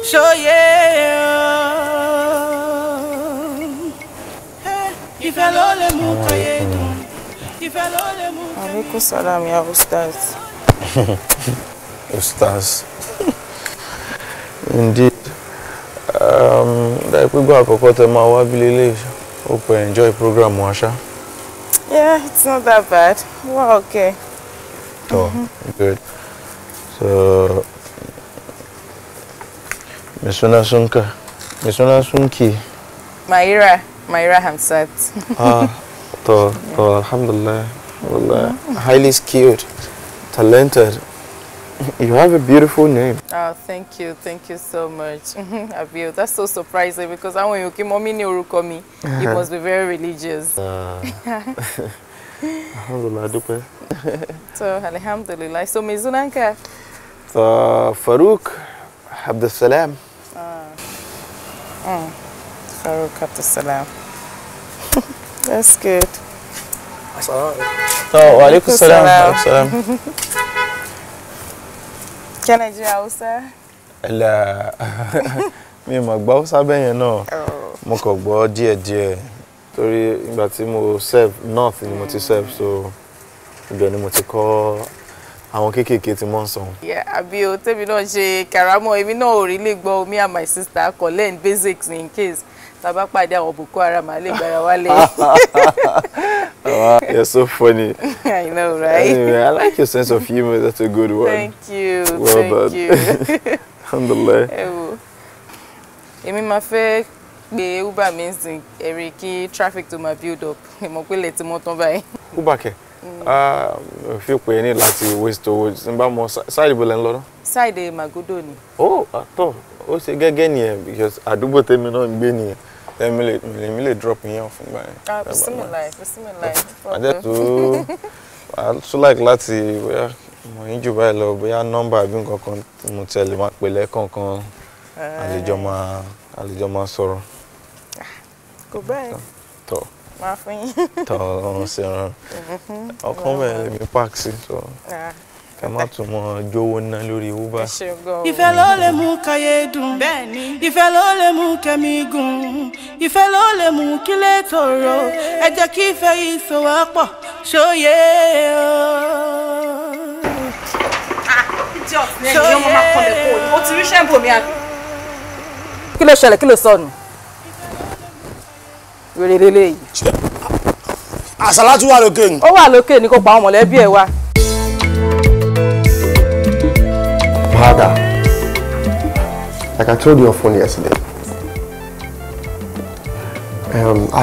show yeah. If I lole mu kayedu. If I lole mu. Alaikum salam ya ustaz. Ustaz. Indeed. Like we go to my village. Hope you enjoy the program, Washa. Yeah, it's not that bad. We're okay. Oh, good. So, Miss Sunki. Muyiwa Hamsat. Alhamdulillah. Highly skilled, talented. You have a beautiful name. Oh, thank you so much. Abiyo, that's so surprising because when you came mommy you must be very religious. Alhamdulillah, dupe. So, alhamdulillah. So, Mizunanka? Farouk Abdesalam. Farouk Abdesalam. That's good. So, wa alaikum salam. Can I do Hausa? La, mi ma gba Hausa bẹ́yẹn náà. Mo kàn gbọ́ díẹ̀. Torí ìgbà tí mo serve north ni mo ti serve, so ibẹ̀ ni mo ti kọ́ àwọn kéékèèké tí mo ń sọ. Yeah, Abiyo, tèmi náà ṣe karamo, èmi náà ò rí lè gbọ́ me and my sister kò learn basics in case tá bá pàdé àwọn Boko Haram lè gbára wálé. Wow, you're so funny. I know, right? Anyway, I like your sense of humor. That's a good one. Thank you. Well done. You. Alhamdulillah. Èmi máa fẹ́ gbé Uber means every key traffic to my build up. Mo pé lè tí mo tán báyìí. Uber ke. Feel pé ní láti waste owó. Nba mo side bo len lọ no? Side Magodo ni. Oh, ato. Ó ṣe gẹ́gẹ́ nìyẹn because àdúgbò tèmi náà ń gbé nìyẹn. Then me le drop in here from by. Bismillah. I so like láti bóyá mo yin ju báyìí lọ bóyá number bí nǹkan kan mo tẹ̀lé máa pè lẹ́ẹ̀kọ̀ọ̀kan àlejò máa sọ̀rọ̀. Go back. Tó. Máa fún yín. Tó on se ran. Ọkàn me mi park sí so. Ká má tún mọ jówó ná lórí Uber. Ìfẹ́ ló lè mú káyé dùn. Bẹ́ẹ̀ni. Ìfẹ́ ló lè mú kẹ́mi gùn. Ìfẹ́ ló lè mú kílé tòrò. Ẹ jẹ́ kí ìfẹ́ yìí so wá pọ̀. Ṣóyè o. Idiot ni ẹni ọmọ máa kọ́ lẹ́kọ̀ọ́ ni. Ó ti rí ṣẹ́ǹbù mi àbí. Kí ló ṣẹlẹ̀, kí ló sọnù? Wèrè lélẹ́yìí. Àsálátù wà lókè ni. Ó wà lókè ni kó pa àwọn mọ̀lẹ́bí ẹ̀ wá. Father, like I told you on phone yesterday, I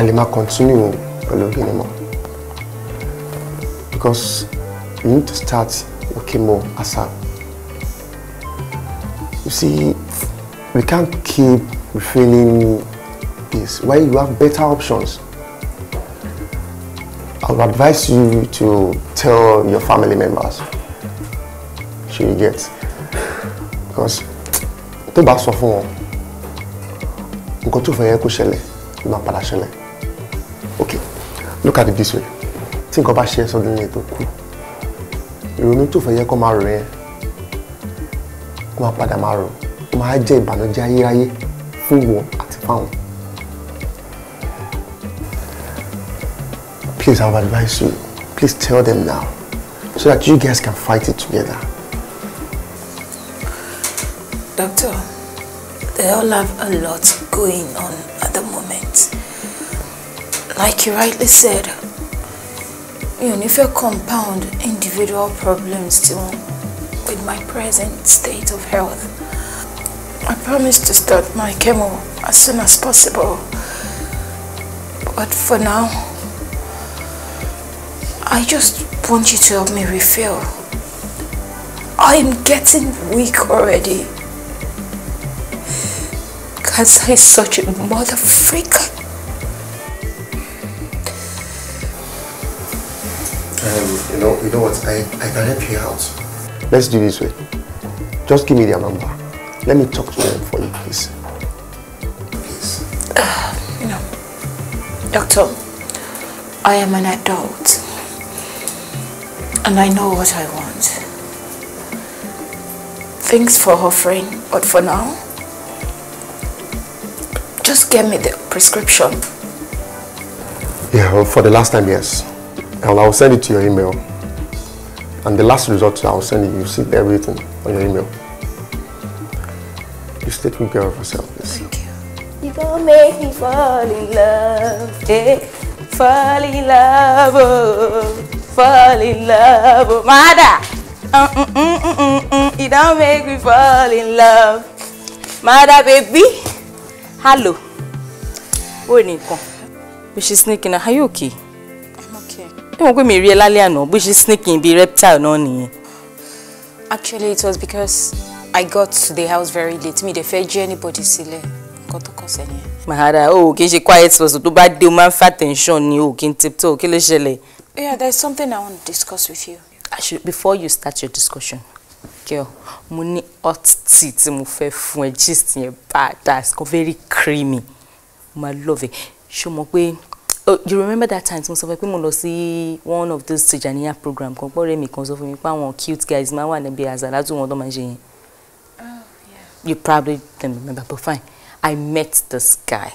will continue looking anymore because you need to start working more ASAP. You see, we can't keep refilling this. Why you have better options? I would advise you to tell your family members. Sure you get. Because tó bá sọ fún wọn nǹkan tó fẹ́ yẹ kó ṣẹlẹ̀ ló máa padà ṣẹlẹ̀. Okay, look at it this way. Tí nǹkan bá ṣe sọ́dún yẹn tó kú ìrònú tó fẹ́ yẹ kó máa rò yẹn kó máa padà máa rò ó máa jẹ́ ìbànújẹ́ ayérayé fún wọn àti fáwọn. Please, I would advise you, please tell them now so that you guys can fight it together. Doctor, they all have a lot going on at the moment. Like you rightly said, you know, if you compound individual problems still with my present state of health, I promise to start my chemo as soon as possible. But for now, I just want you to help me refill. I'm getting weak already. Cancer is such a mother freak. You know what? I can help you out. Let's do this way. Just give me their number. Let me talk to them for you, please. Please. Doctor, I am an adult. And I know what I want. Thanks for offering, but for now, just get me the prescription? Yeah, well, for the last time, yes. And I'll send it to your email. And the last result I'll send you see everything on your email. Just take good care of yourself, please. Thank you. You gonna make me fall in love, eh? Fall in love, oh. Fall in love, oh. Mother! You don't make me fall in love. Mother, baby. Hello. What is it? But she's sneaking. Are you okay? I'm okay. You won't go me real no, but she's sneaking be reptile no. Actually, it was because I got to the house very late. Me the fed anybody silly. Got to cause any. Mahada, oh, okay, she quiet for so to bad the man fat tension ni o kin tiptoe kile shele. Yeah, there's something I want to discuss with you. Before you start your discussion, girl, money hot tea tí mo fẹ́ fún ẹ gist yẹn bad, that's very creamy. I love it. Show mo pé you remember that time mo sọ pé mo lọ sí one of those Tijaniya program kan pore mi kan sọ fún mi pé àwọn cute guys ma wà níbi azalatu wọn tó ma ṣe yẹn. Oh, yeah. You probably don't remember, but fine. I met this guy.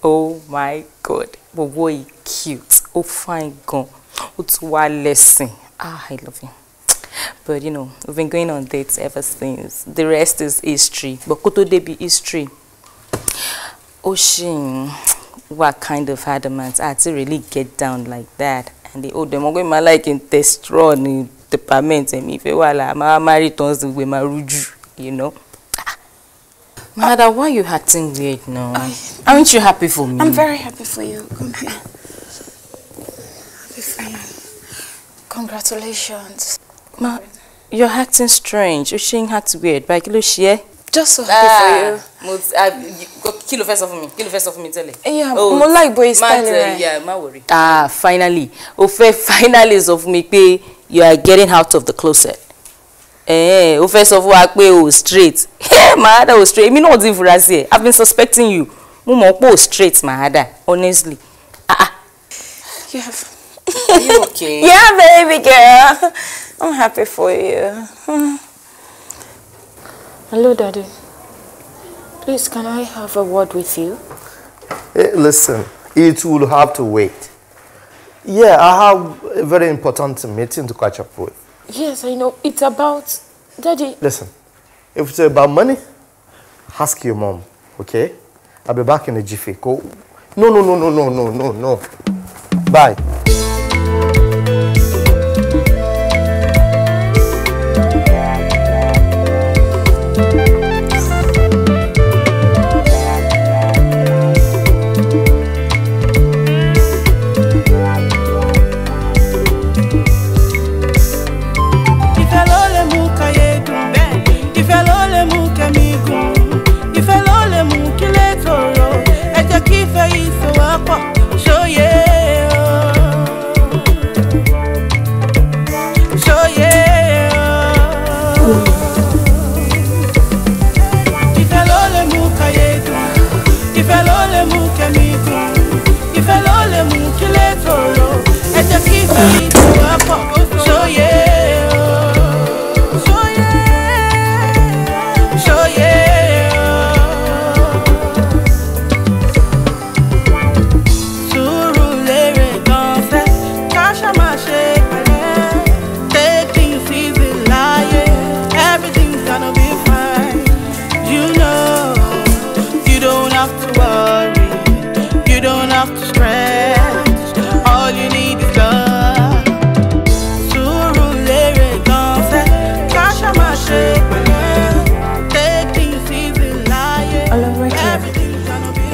Oh my God. But boy, cute. Oh, fine gone. It's one lesson. I love him. But you know, we've been going on dates ever since. The rest is history. But koto de be history. Oshin, what kind of adamant? I had to really get down like that. And they them my like in test run in department and if you are married tons with my ruju, you know. Mother, why are you acting weird now? Aren't you happy for me? I'm very happy for you. Come here. Happy for you. Congratulations. Ma, you're acting strange. You're saying acting weird. But you share. Just so happy for you. Kilo first of me. Kilo first of me, tell it. Yeah, more like boy style. Yeah, ma worry. Finally. Finally is of me pay you are getting out of the closet. First of all, straight. My other was straight. Me not even here. I've been suspecting you. Mumo straight, my other. Honestly. You have. Are you okay? Yeah, baby girl. I'm happy for you. Hello, Daddy. Please, can I have a word with you? Hey, listen, it will have to wait. Yeah, I have a very important meeting to catch up with. Yes, I know. It's about... Daddy... Listen, if it's about money, ask your mom, okay? I'll be back in a jiffy. Go. No. Bye.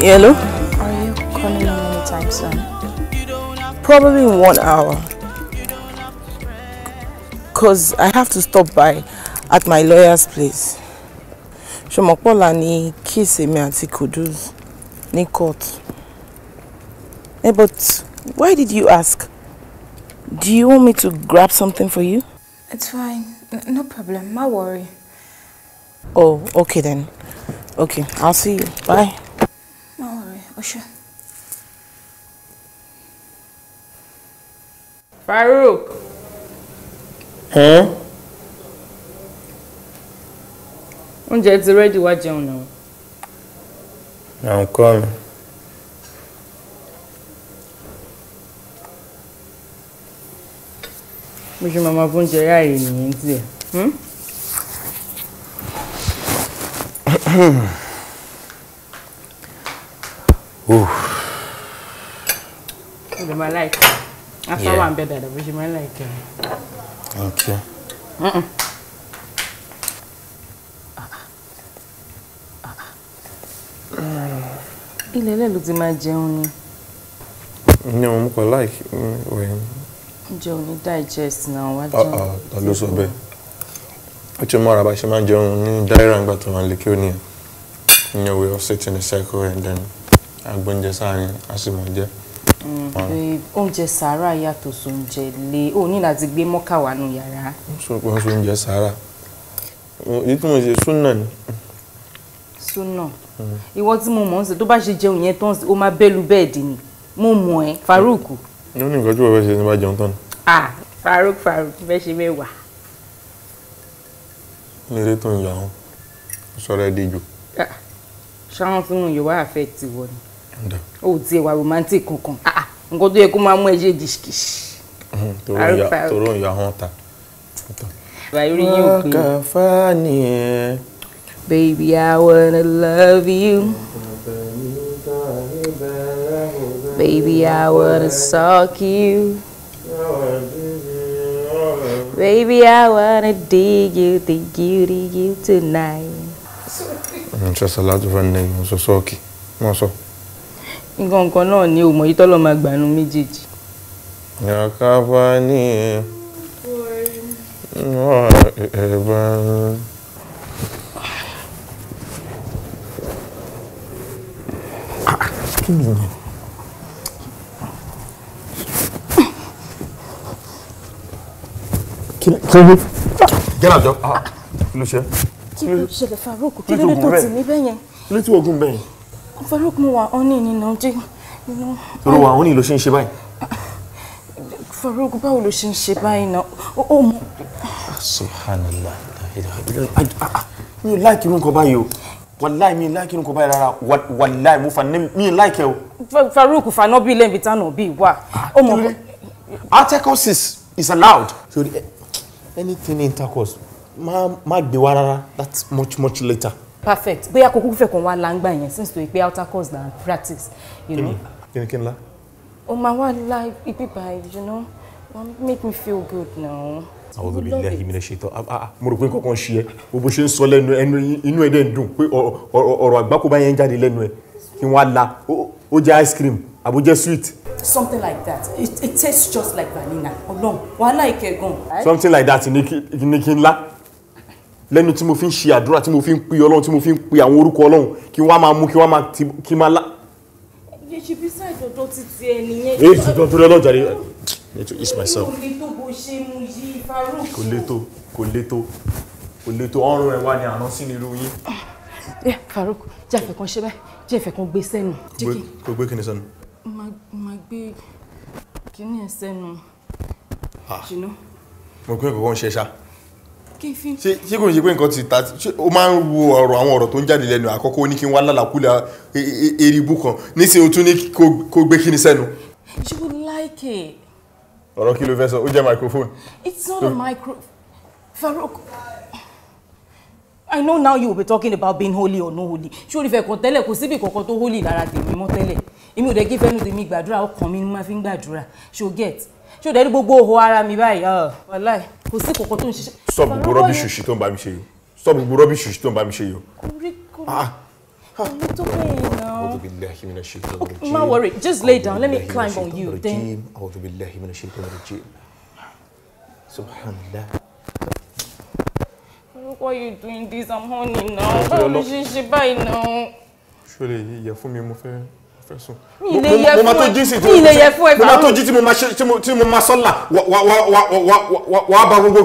Hello? Are you calling me anytime soon? Probably in 1 hour. Because I have to stop by at my lawyer's place. Shomopola ni kiss me anti Kudus ni court. But why did you ask? Do you want me to grab something for you? It's fine. No problem. No worry. Oh, okay then. Okay, I'll see you. Bye. No worry. Osha. Farouk. Huh? Oúnjẹ ti ready wá jẹun now. I'm coming. Mo ṣe máa bó ń jẹ ráàyè nìyẹn tiẹ̀. Ó lè máa láìka. After wà ń bẹ dàda bó ṣe máa láìka. Okay. Ilé lẹ́lu ti máa jẹun ni. Ní ọmọ kọ like when Jẹun ní digest náà wá jẹun. Ta ló sọ bẹ́ẹ̀. Ó ti mọ́ra bá ṣe máa jẹun ní dáírà nígbà tó wà lè kí ó ní ẹ̀. In your way of sitting in a circle and then agbóúnjẹ sáàrin a sì máa jẹ. Oúnjẹ sàárà yàtọ̀ sóúnjẹ lé. Ó ní láti gbé mọ́kà wá nù yàrá. Wọ́n sọ oúnjẹ sàárà. Èyí tí mo ṣe súnà ni. Súnà. Ìwọ tí mo mọ̀ ń sè tó bá ṣe jẹun yẹn tán ó máa bẹ́lu bẹ́ẹ̀dì ni. Mo mọ̀ ẹ́ Farouk. Ó ní nǹkan tí wọ́n fẹ́ ṣe ní bá jẹun tán. Farouk fẹ́ ṣe mẹ́wàá. Ní eré tó ń yà wọ́n. Sọ̀rọ̀ ẹ̀ díjù. Ṣáwọn tí mo yọ̀ wá àfẹ́ ti wọ ni. Ó ti ẹ̀wà romantic kankan. Nǹkan tó yẹ kó máa mú ẹ ṣe dìṣkìṣ. Tòró ń yà wọ́n ta. Wàkàfàní. Baby, I wanna love you. Baby, I wanna suck you. Baby, I wanna dig you tonight. Ṣé Salatu fẹ́ ní mo sọ sọ́ọ̀kì? Wọ́n sọ. Nǹkan náà ni òmò yìí tọ́lọ́ máa gbànú méjèèjì. Wàkàfàní. Kí ni ìyẹn? Get out, Joe. Kí ló ṣe? Kí ló ṣẹlẹ̀ Farouk? Kí ló dé tó tì mí bẹ́yẹn? Kí ló tí wọ́n gún bẹ́yẹn? Farouk mo wà ọ́nì nínú jẹ́. Toro wà ọ́nì ló ṣe ń ṣe báyìí. Farouk báwo ló ṣe ń ṣe báyìí náà? Ó mọ̀. Subhanallah. Mi ò like irú nǹkan báyìí o. Wallahi mi like irú nǹkan báyìí rárá. Wallahi mo fa mi like ẹ o. Farouk faná bí lẹ́yìn tánà bí wà. Ó mọ̀. Intercourse is allowed. So anything intercourse má gbé wá rárá. That's much later. Perfect. Bóyá kò kúkú fẹ́ kàn wá láǹgbà yẹn since tó pé outer course na practice, you know. Kí ni la? Ó máa wá live ibi báyìí, you know. Make me feel good now. A'udhu billahi minash shaitan. Mo rò pé nǹkan kan ṣe ẹ́. Bó ṣe ń sọ lẹ́nu inú ẹ̀ dẹ̀ ń dùn pé ọ̀rọ̀ àgbákò bá yẹn jáde lẹ́nu ẹ̀. Kí wọ́n á la. Ó jẹ́ ice cream àbó jẹ́ sweet. Something like that. It tastes just like vanilla. Ọlọ́run, wàhálà ìkẹ́ gan. Something like that ní kí n lá. Lẹ́nu tí mo fi ń ṣe àdúrà tí mo fi ń pe Ọlọ́run tí mo fi ń pe àwọn orúkọ Ọlọ́run kí wọ́n máa mú kí máa lá. Ye ṣe bí side ọ̀dọ̀ ti ti ẹ nìyẹn. Èyí ti tọ́ torí Ọlọ́run jàre. Need to ease myself. Kò lè tó bó ṣe mu yí Farouk. Kò lè tó ọrùn ẹ̀ wá ní àná sí ní irú yín. Farouk, jẹ́ àfẹ́ kan ṣe báyìí. Jẹ́ àfẹ́ kan gbé sẹ́nu. Kò gbé kíni sẹ́nu. Máa gbé kíní ẹ̀ sẹ́nu. Ṣìnà. Mo pín ìkọ̀kọ́ ń ṣe ṣá. Ṣé kò ń ṣe pé nǹkan ti ta ṣé o máa ń wo àwọn ọ̀rọ̀ tó ń jáde lẹ́nu àkọ́kọ́ ó ní kí n wá lálàkúlẹ̀ eribu kan nísìnyí o tún ní kó gbé kíni sẹ́nu. You would like it. Ọ̀rọ̀ kí ló fẹ́ sọ ó jẹ́ microphone. It's not a micro. Farouk, I know now you will be talking about being holy or no holy. Ṣé o lè fẹ́ kàn tẹ́lẹ̀ kò síbi kankan tó holy lára tèmi mọ́ tẹ́lẹ̀. Èmi ò dẹ̀ kí fẹ́nu tèmi gbàdúrà ọkàn mi ni máa fi ń gbàdúrà. Ṣé o get? Ṣé o dẹ̀ rí gbogbo ohò ara mi báyìí? Wàláì kò sí kankan tó ń ṣiṣẹ́. Stop gbogbo rubbish ṣùṣì tó ń bá mi ṣe yìí. Stop gbogbo rubbish ṣùṣì tó ń bá mi ṣe yìí. Don't worry, just lay down. Let me climb on you. Then. Subhanallah. Why are you doing this? I'm horny now. Báwo ló ṣe ṣe báyìí now? Ṣọlẹ̀ yẹ fún mi mo fẹ́ sùn. Mi lè yẹ fún ẹ. Mo máa tó jí tí mo máa sọ́là wà bá gbogbo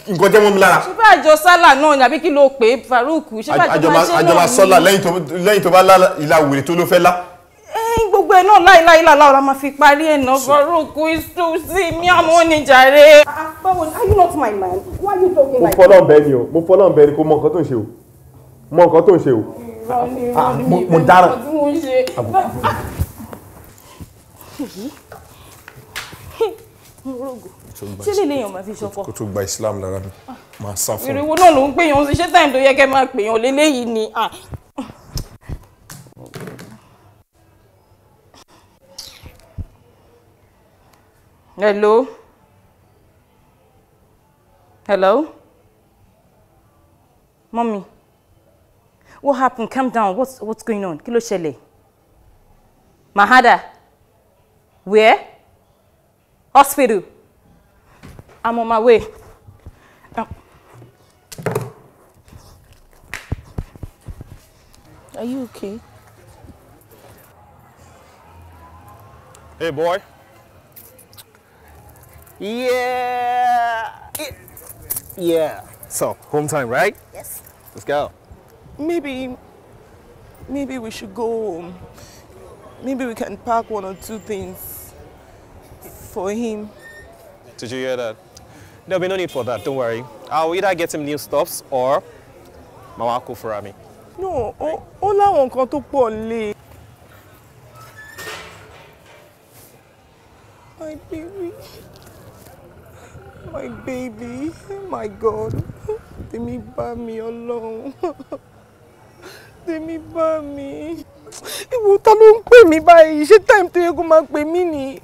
nǹkan jẹ́ mọ́ mi lára. Ṣé bá àjọ sálà náà ni àbí kí ló pè é Farouk? Ṣé bá àjọ máa ṣe náà ni? Àjọ máa sọ́là lẹ́yìn tó bá lá ìlà wèrè tó ló fẹ́ lá. Gbogbo ẹ̀ náà láìláìlá la máa fi parí ẹ̀ náà. Farouk isu sí mi àmọ́ oníjàre. Báwo ni? Are you not my man? Why are you talking like that? Mo fọlọ́n bẹ́ẹ̀ ni o. Mo fọlọ́n bẹ́ẹ̀ ni kó mọ nǹkan tó ń ṣe o. Mọ nǹkan tó ń ṣe o. Mo dára. ṣé lè léèyàn máa fi ṣọkọ. kó tó gba Islam lára mi máa sá fún mi. ìrìwò náà ló ń pèèyàn sí ṣé táìmù tó yẹ kẹ́ máa pèèyàn léléyìí ni. Hello? Hello? Mommy? What happened? Calm down. What's going on? Kí ló ṣẹlẹ̀? Mahada? Where? Hospital? I'm on my way. Are you okay? Hey, boy. Yeah. So, home time, right? Yes. Let's go. Maybe we should go home. Maybe we can pack 1 or 2 things for him. Did you hear that? There'll be no need for that, don't worry. I'll either get him new stuffs or Mama cook for me. No, ó láwọn nǹkan tó pọ̀ nílé. My baby. My baby. My God. Tèmi bá mi Ọlọ́run. Tèmi bá mi. Ìwọ ta ló ń pè mí báyìí? Ṣé time tó yẹ kó máa pè mí ni?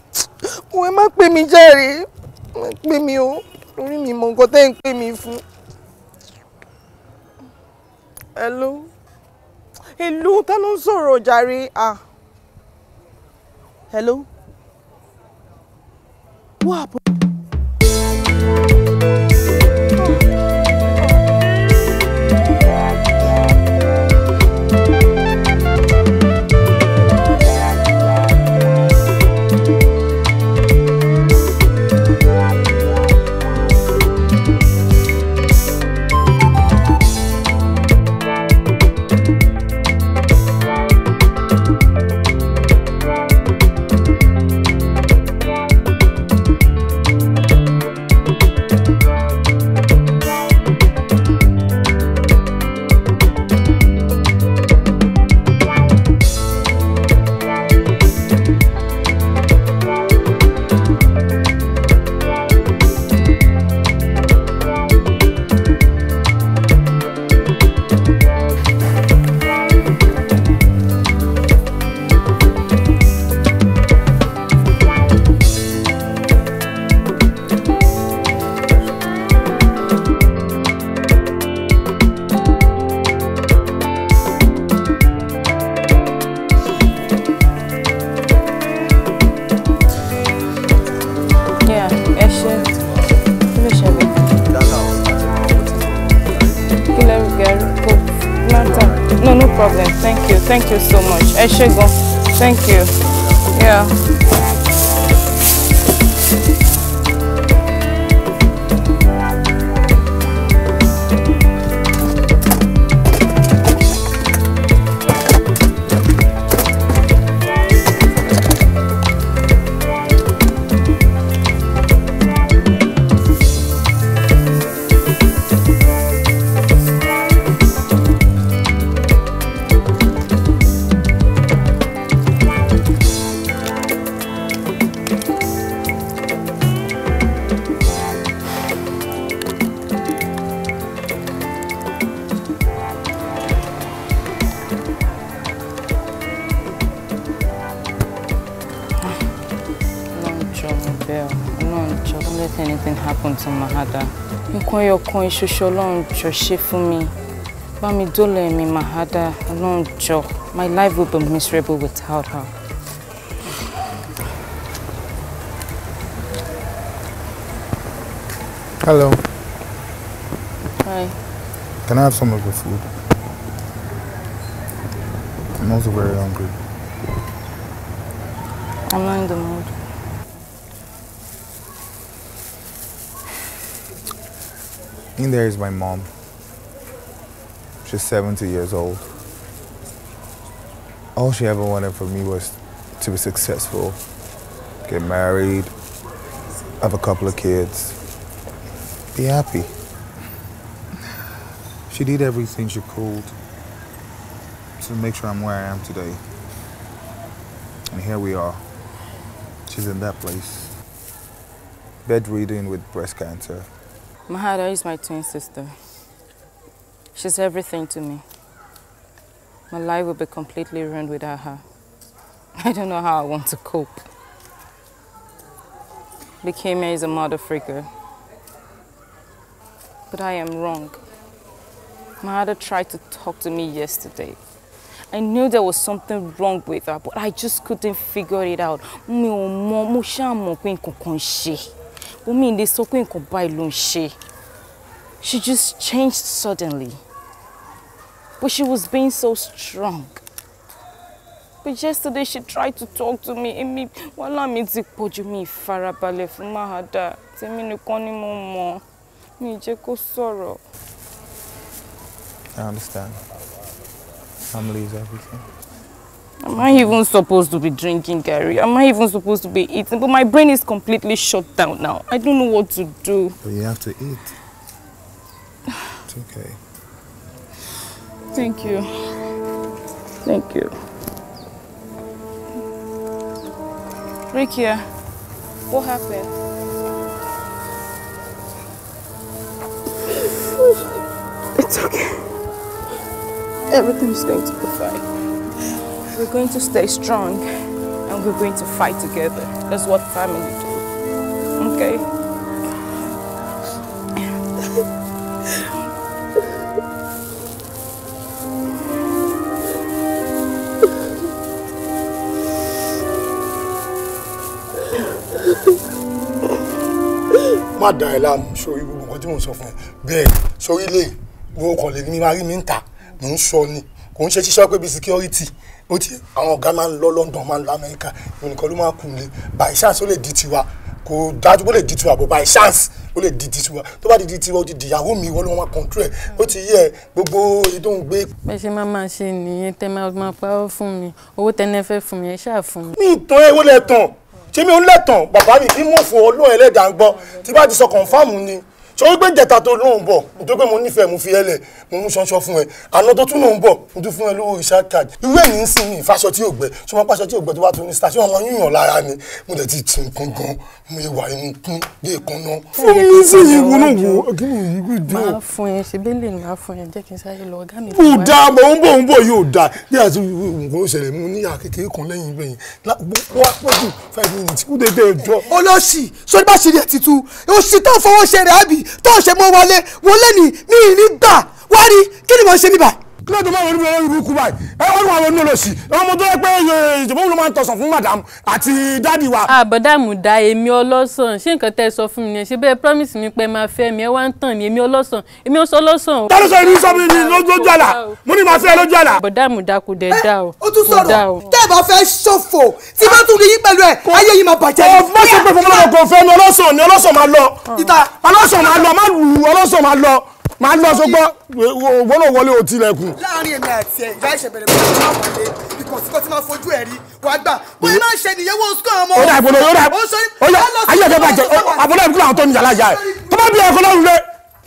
Òun ẹ má pè mí jàre. Má pè mí o. Orí mi mọ nǹkan tẹ́ ń pè mí fún. Hello? Hello, ta ló ń sọ̀rọ̀ jàre? Hello? What happened? Thank you so much. Ẹ ṣé gan. Thank you. Yeah. To Mahada. Nǹkan ẹyọkan ìṣoṣo Ọlọ́run jọ̀ọ́ ṣe fún mi. Bá mi dólẹ̀ mi Mahada. Ọlọ́run jọ̀ọ́. My life will be miserable without her. Hello. Hi. Can I have some of your food? I'm also very hungry. I'm not in the mood. In there is my mom. She's 70 years old. All she ever wanted from me was to be successful, get married, have a couple of kids, be happy. She did everything she could to make sure I'm where I am today. And here we are. She's in that place. bedridden with breast cancer. Mahada is my twin sister. She's everything to me. My life will be completely ruined without her. I don't know how I want to cope. Leukemia is a mother figure. But I am wrong. Mahada tried to talk to me yesterday. I knew there was something wrong with her, but I just couldn't figure it out. She just changed suddenly. But she was being so strong. But yesterday she tried to talk to me. I understand. Family is everything. Am I even supposed to be drinking, Gary? Am I even supposed to be eating? But my brain is completely shut down now. I don't know what to do. But you have to eat. It's okay. Thank you. Thank you. Rikia, what happened? It's okay. Everything's going to be fine. We're going to stay strong and we're going to fight together. That's what family do. Okay? Má dá ẹ láàmú sórí gbogbo nǹkan tí mo sọ fún ẹ bẹ́ẹ̀ sórí lè wo ọkàn lè ní máa rí mi ń tà mò ń sọ ni kò ń ṣe ṣíṣọ́ pé bí security ó ti àwọn ọ̀gá máa ń lọ London máa ń lọ Amẹ́ríkà ìrìnkàn ló máa kù lé by chance ó lè di tiwa kò dájú bó lè di tiwa but by chance ó lè di tiwa tó bá di tiwa ó ti dìyàwó mi wọ́n ló máa control ẹ̀ ó ti yẹ gbogbo èyí tó ń gbé. bẹ́ẹ̀ ṣe máa ṣe nìyẹn tẹ́ máa pa ó fún mi owó tẹ́lẹ̀ fẹ́ fún mi ẹ ṣáà fún mi. mi ìtàn ẹ̀ wọ́n lẹ̀ tàn ṣé mi ò ń lẹ̀tàn bàbá mi bí mo fò ọlọ́run ẹlẹ́dàá ń gbọ́ tí bá ti sọ kọ̀ǹfàmù ni ṣé ó gbé jẹ̀ta tó lóun bọ̀ nítorí pé mo nífẹ̀ẹ́ mo fi ẹlẹ̀ mo mú ṣanṣọ fún ẹ àná tó tún lóun bọ̀ mo tún fún ẹ lówó research card irú èyí ń sìn ní ìfàṣọ tí yóò gbẹ ṣé wọn pàṣọ tí yóò gbẹ tó bá tún ní star ṣé wọn máa yíyàn lára ni mo dẹ̀ ti tì nǹkan gan mo lè wà inú kún dé kan náà. fún mi sí ìwú náà wò kí ni ìwú dùn. máa fún ẹ ṣe bẹ́ẹ̀ lè máa fún ẹ jẹ́ kí n sáré lọ ọ̀gá mi. kò dáa mọ̀ ń bọ̀ yóò dáa bí àti nǹkan ó ṣẹlẹ̀ mú níyà kékeré kan lẹ́yìn ibẹ̀ yìí wá pẹ̀lú 5 minutes kú dédé ẹjọ́. olóṣì sọ́ni bá ṣe rí ẹ̀ títú òṣì tó fọwọ́ ṣe rẹ̀ àbí tó ṣe mọ́ wọlé ní mi ní gbà wá rí kí ni mo ṣe níbà. kí ló dé máa wọlé mi lórí burúkú báyìí ẹ wọ́n máa wọlé olóṣì ọmọ tó yẹ pé ìjọba ló máa ń tọ̀sán fún madam àti dádì wa. àbọ̀dàmù da èmi ọlọ́sàn ṣé nǹkan tẹ́ ẹ sọ fún mi yẹn ṣe bẹ́ẹ̀ promise mi pé máa fẹ́ mi ẹ wá ń tàn mí èmi ọlọ́sàn èmi ò sọ ọlọ́sàn. ta ló sọ ìlú sọ mi ní lójú àlà mo ní máa fẹ́ lójú àlà. àbọ̀dàmù da kò dẹ̀ dá o. ó tún sọ̀rọ̀ tẹ́ ẹ bá fẹ́ ṣòfò tí bá tún rí yín pẹ̀lú ẹ̀ ayé yìí máa bàjẹ́. ọ má ṣe pé fún mi kò fẹ́ ni ọlọ́sàn máa lọ ọlọ́sàn máa lọ má lù ọlọ́sàn máa lọ máa lọ sọgbọ́ wọ́n náà wọlé òtí lẹ́kùn. láàrin èmi àti ẹ̀ ìyá ìṣẹ̀bẹ̀rẹ̀ bá ti máa wọlé ìkọ̀síkọ̀ tí máa fojú ẹ̀ rí wàá gbà bóyá máa ń ṣe nìyẹn wọ́n sọ ọmọ. ó dà ìbòdò ó dà ayé ẹ̀fẹ̀ bàjẹ́ àbọ̀dọ̀ ìbùkún àwọn tó ní yàrá ìyá ẹ̀ tó bá bí ẹ̀kọ́ lọ́rùn lé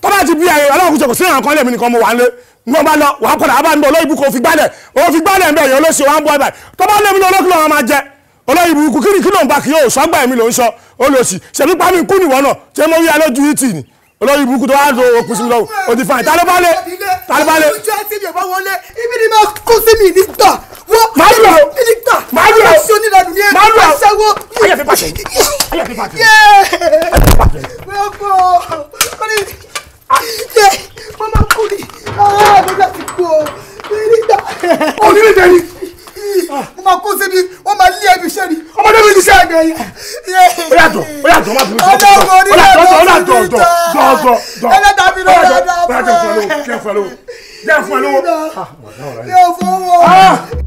tó bá ti bí ẹ̀yẹ ọlọ́run kò sí ìrànkan kan lẹ́mí nìkan mo wà ń lé ní ọba lọ wàá padà bá ń bọ̀ olóyìnbó kò fi gbálẹ̀ òun fi gbálẹ̀ ń bẹ̀ yẹn olóṣèlú wa ń bọ̀ ẹ̀ báyìí tó bá lẹ́mí lọ́lọ́kùn lọ́wọ́ máa jẹ olóyìnbó kí ló ń bá kí yóò sọ́gbà ẹ̀mí ló ń sọ olóṣì ṣèlú pàmì kú nìwọ náà ṣé mo rí alójú yìí tì ní olóyìn burúkú tó wá lọ òkú sí mi lọ́wọ́ o ti fa ìta ló bá lé ta ló bá lé. ojú àti ìdìbò wọlé ibi ni máa kó sí mi nígbà wọ́n máa lù ọ́ nígbà máa lù ọ́ aṣọ onílànà ní máa lù ọ́ aṣẹ́wó. ayé fi pàṣẹ ayé fi pàṣẹ. wọ́n kọ́ ọ ní wọ́n máa kú ni àgbẹ̀dá ti kú ọ nígbà. ó ní níjẹ ni. wọ́n máa kó síbi wọ́n máa lé ẹbí iṣẹ́ ni. ọmọdé mi ti ṣe àgbẹ̀ yẹn. ó yàtọ̀ má bínú sí ọkọ̀ ó yàtọ̀ ẹlẹ́dàá mi ló dáadáa fún ẹ. jẹ́ fún ẹ lówó jẹ́ fún ẹ lówó. yóò fọwọ́.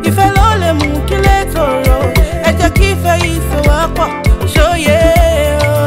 Ìfẹ́ ló lè mú kí lè tòrò ẹ jẹ́ kí ìfẹ́ yìí so wá pọ̀ ṣóyè o.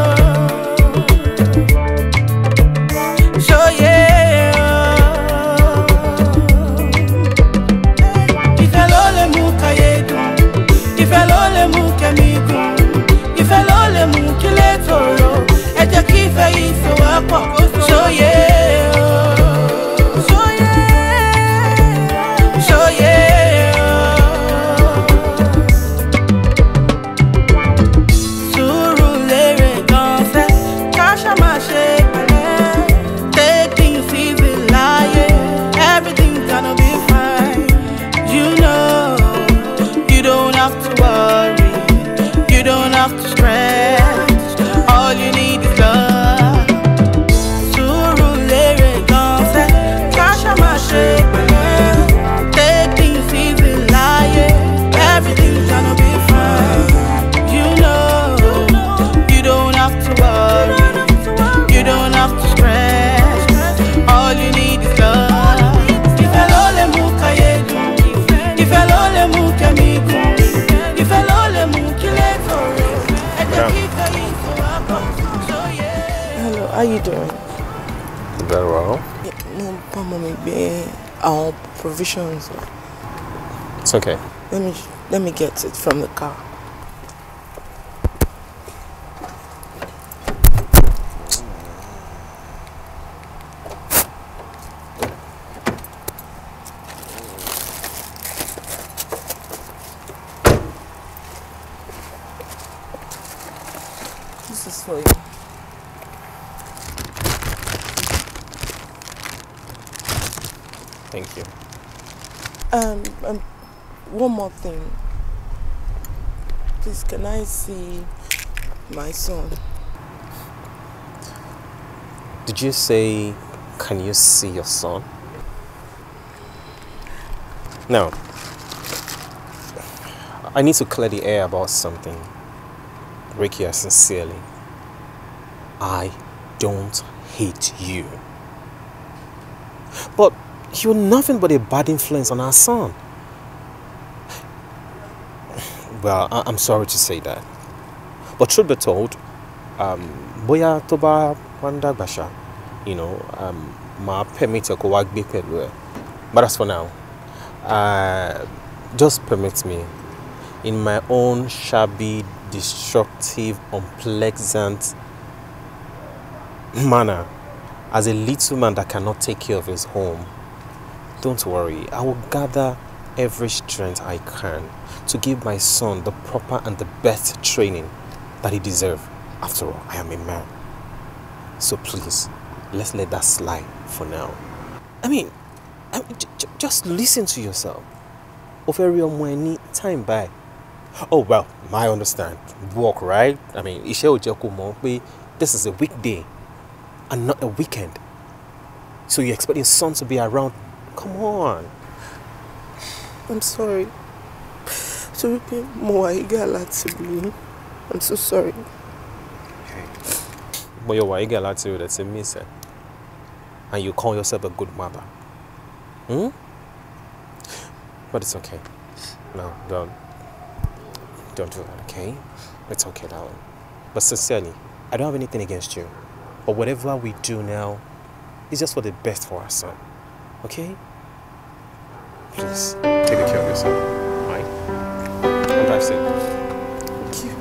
Hello, how you doing? Very well. No, mommy, our provisions. It's okay. Let me get it from the car. This is for you. Thank you. One more thing. Please, can I see my son? Did you say, can you see your son? No. I need to clear the air about something. Ricky, sincerely, I don't hate you. But you're nothing but a bad influence on our son. Well, I'm sorry to say that. But truth be told, boya toba wanda basha, you know, ma permit ko wag be pelu. But as for now, just permit me, in my own shabby, destructive, unpleasant manner, as a little man that cannot take care of his home, don't worry, I will gather every strength I can to give my son the proper and the best training that he deserves. After all, I am a man. So please, let's let that slide for now. I mean, just listen to yourself. Over time by. Oh well, I understand. Work, right? I mean, this is a weekday and not a weekend. So you expect your son to be around? Come on. I'm sorry. I'm so sorry. But you're why that's a miss. And you call yourself a good mother. Hmm? But it's okay. No, don't do that, okay? It's okay, darling. But sincerely, I don't have anything against you. But whatever we do now is just for the best for our son. Okay? Please, take care of yourself. Alright? And drive safe. Thank you.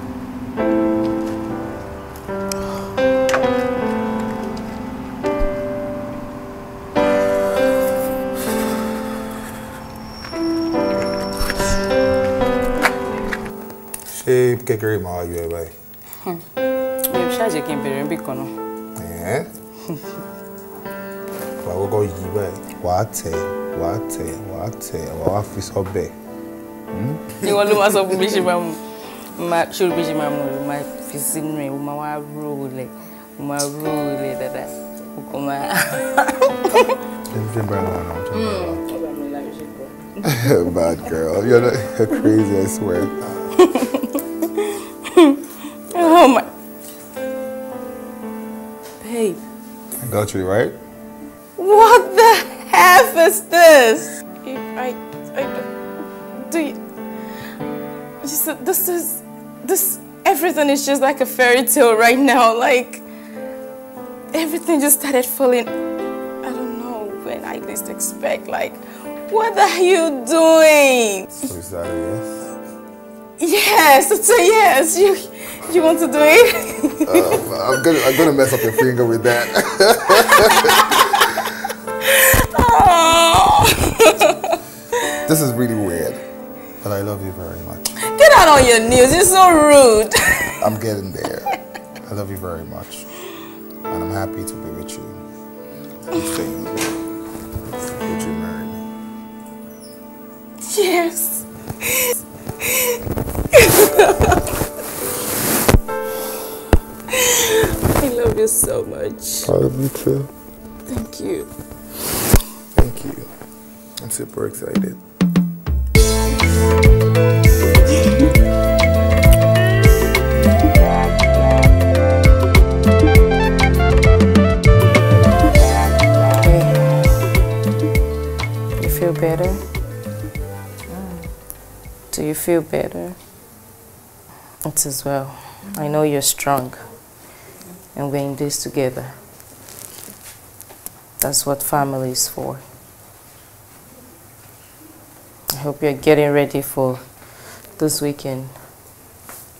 Ṣé kékeré máa yọ ẹ báyìí? Mi ò ṣáàjẹ́ kí n bẹ̀rẹ̀ níbì kan náà. Wàá kọ́kọ́ yí báyìí, wàá tẹ̀, wàá fi sọ́bẹ̀. Ìwọ ló máa sọ fún bí ṣe máa mú. Ṣé o bí ṣe máa mú rẹ̀? O máa fi sínú ẹ̀, o máa wá rólẹ̀, dáadáa. O kò máa. Bad girl, you're not crazy, I swear. Oh my. Babe. I got you, right? What the F is this? I do you, just, this, everything is just like a fairy tale right now. Like, everything just started falling. I don't know when I least expect. Like, what are you doing? So is that a yes? Yes, it's a yes. You want to do it? I'm gonna mess up your finger with that. This is really weird, but I love you very much. Get out on your knees. You're so rude. I'm getting there. I love you very much, and I'm happy to be with you. Would you marry me? Yes. I love you so much. I love you too. Thank you. Thank you. I'm super excited. You feel better? Do you feel better? It is well. I know you're strong. And we're in this together. That's what family is for. I hope you're getting ready for this weekend.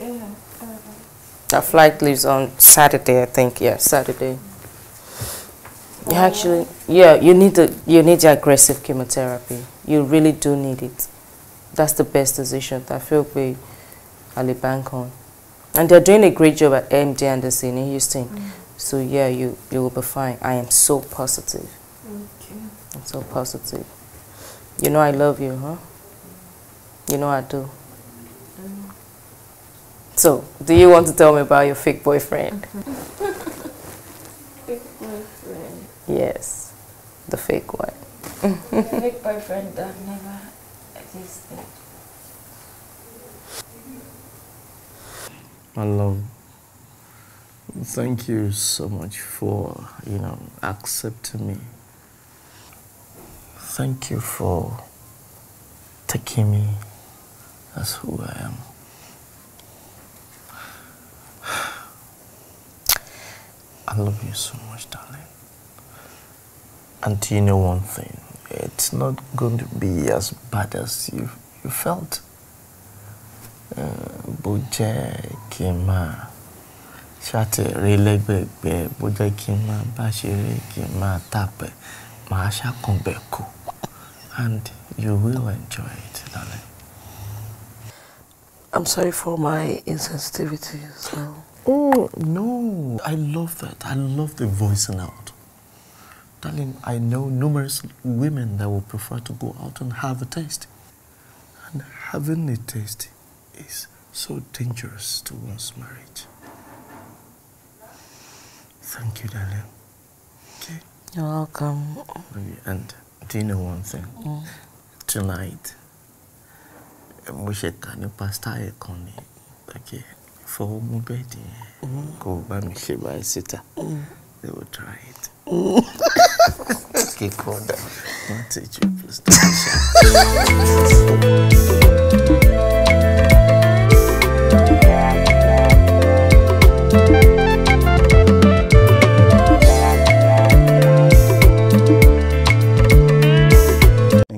Yeah. Our flight leaves on Saturday, I think. Yeah, Saturday. You actually, yeah, you need the aggressive chemotherapy. You really do need it. That's the best decision that I feel we Ali bank on. And they're doing a great job at MD Anderson in Houston. So yeah, you will be fine. I am so positive. Okay. I'm so positive. You know I love you, huh? You know I do. So, do you want to tell me about your fake boyfriend? Fake boyfriend. Yes, the fake one. The fake boyfriend that never existed. My love, thank you so much for, accepting me. Thank you for taking me as who I am. I love you so much, darling. And do you know one thing? It's not going to be as bad as you felt. Bojẹ kima shate relegbe bojẹ kima bashire kima tape maasha konbeko, and you will enjoy it, darling. I'm sorry for my insensitivity as well. Oh no, I love that. I love the voicing out, darling. I know numerous women that would prefer to go out and have a taste, and having a taste is so dangerous towards marriage. Thank you, darling. Okay. You're welcome. And do you know one thing? Tonight, we should can pasta ekoni. Okay. For my baby, go by me she by sitter. They will try it. Okay, call that. I'll teach you, please.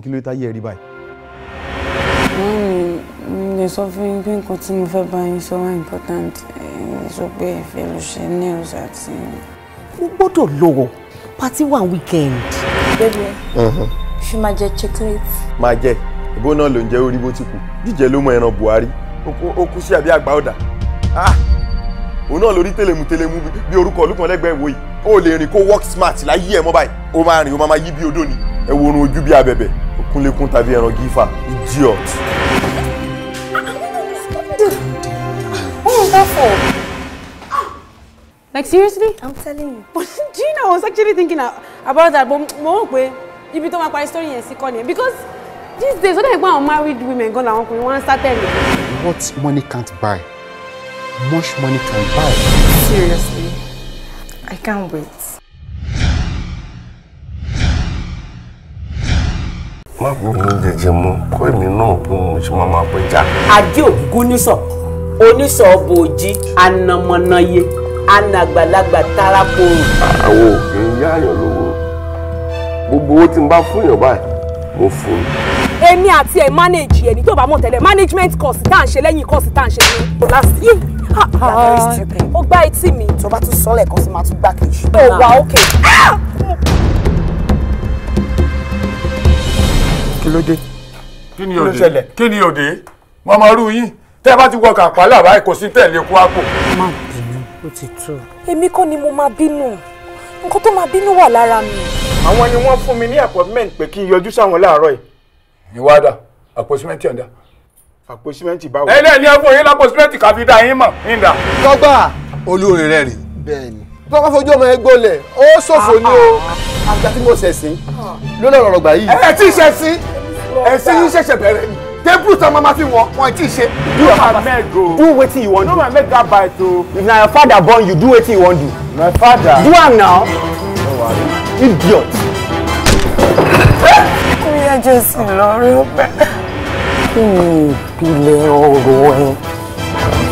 Kí ló tá yẹ rí báyìí? Lè sọ fún yín pé nǹkan tí mo fẹ́ bá yín sọ wá important. Sọ pé ìfẹ́ ló ṣe nails àti. Ó gbọ́dọ̀ lọ party one weekend. Baby, ṣé máa jẹ chocolate? Máa jẹ. Ìbò náà ló ń jẹ orí bó ti kù. Jíjẹ ló mọ ẹran Buhari. Ó kú sí àbí àgbà ọ̀dà. Òun náà lórí tẹlẹmú bí orúkọ olúkan lẹ́gbẹ̀ẹ́ ìwò yìí. Ó lè rìn kó work smart láyé ẹ̀ mọ́ báyìí. Ó máa rìn ó máa yí bí odó ni. Ẹ wo orun ojú bí abẹ̀bẹ̀. Kúnlékún tàbí ẹran gífà. Idiot. What was that for? Like seriously? I'm telling you. Do you know, I was actually thinking about that, but more way, if you talk about story and second, because these days, when I go on married women, go down, we want to start telling. What money can't buy, much money can buy. Seriously, I can't wait. Má gbogbo jẹjẹ mọ́ kọ́ èmi náà bí mo ṣe máa pẹja. Ajé ògúngún nísọ̀ onísọ̀ bòójì anamọ̀nàyé anàgbàlagbà tárápòrò. Àwọn òkè ń yáàyàn lówó gbogbo owó tí n bá fún yàn báyìí mo fún un. Èmi àti ẹ̀ manage ẹni tó bá mọ̀ tẹ́lẹ̀ management course tá à ń ṣe lẹ́yìn course tá à ń ṣe ní last year. Ó gbá etí mi. Tó bá tún sọ́lẹ̀ kan sí máa tún gbá kejì. Ó wà ókè. Kí ló dé? Kí ni òde? Kí ni òde? Màmá rú yín. Tẹ́ bá ti wọ kàpálà báyìí kò sí tẹ̀lé kú àpò. Má bínú, ó ti tó. Èmi kọ́ ni mo máa bínú. Nǹkan tó máa bínú wà lára mi. Àwọn ni wọ́n fún mi ní appointment pé kí n yọjú sáwọn láàárọ̀ yìí. Ìwádà, àpò símẹ́ǹtì ọ̀dà. Àpò símẹ́ǹtì báwo? Ẹ lẹ́ẹ̀ ní ẹ̀fọ́ yín lápò símẹ́ǹtì káfí dá yín mọ̀ nígbà. Tọ́gbà olóore rẹ̀ rè. Bẹ́ẹ̀ni. Tó bá fojú ọmọ ẹ gbólẹ̀, ó ṣòfò ní o. Àgbà tí mo ṣẹ̀sìn ló lọ́rọ̀ ọ̀rọ̀ gbà yìí. Ẹ tí ì ṣẹ̀sìn. Ẹ̀sìn yín ṣẹ̀ṣẹ̀ bẹ̀rẹ̀ ni. Table time mama fi wọ́n ti ṣe. Do wetin you want. No man make that bite o. If na your father born you, do wetin you want do. My father. Do am now. Idiot. Ó yá Jésù lọ́rọ̀ ọ̀pẹ. Kí ni ìpìlẹ̀ ọ̀rọ̀ ẹ?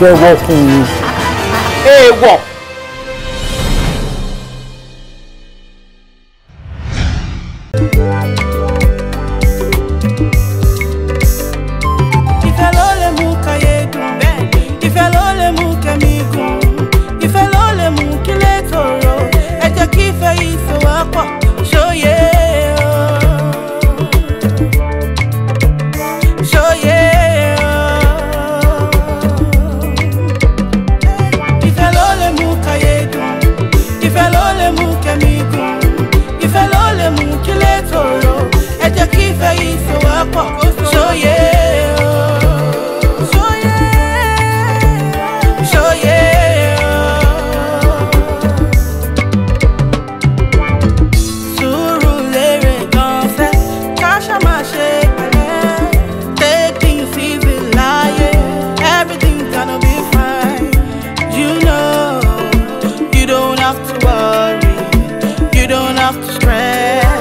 Jẹ́wọ́ fún mi. èèwọ̀. You don't have to stress.